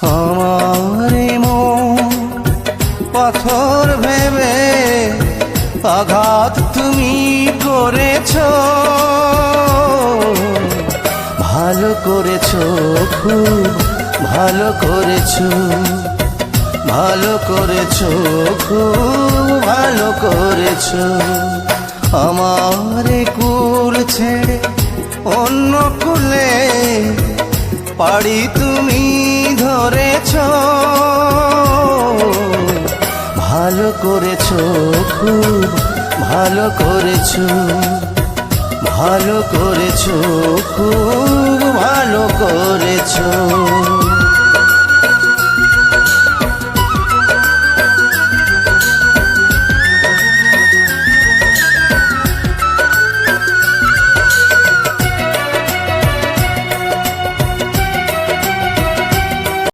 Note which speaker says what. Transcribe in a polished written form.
Speaker 1: আমার মন পাথর ভেবে আঘাত তুমি করেছো, ভালো করেছো, খুব ভালো করেছো, ভালো করেছো, খুব ভালো করেছো। আমার কুল ছেড়ে অন্য কুলে পাড়ি তুমি ধরেছো, ভালো করেছো, খুব ভালো করেছো, ভালো করেছো, খুব ভালো করেছো।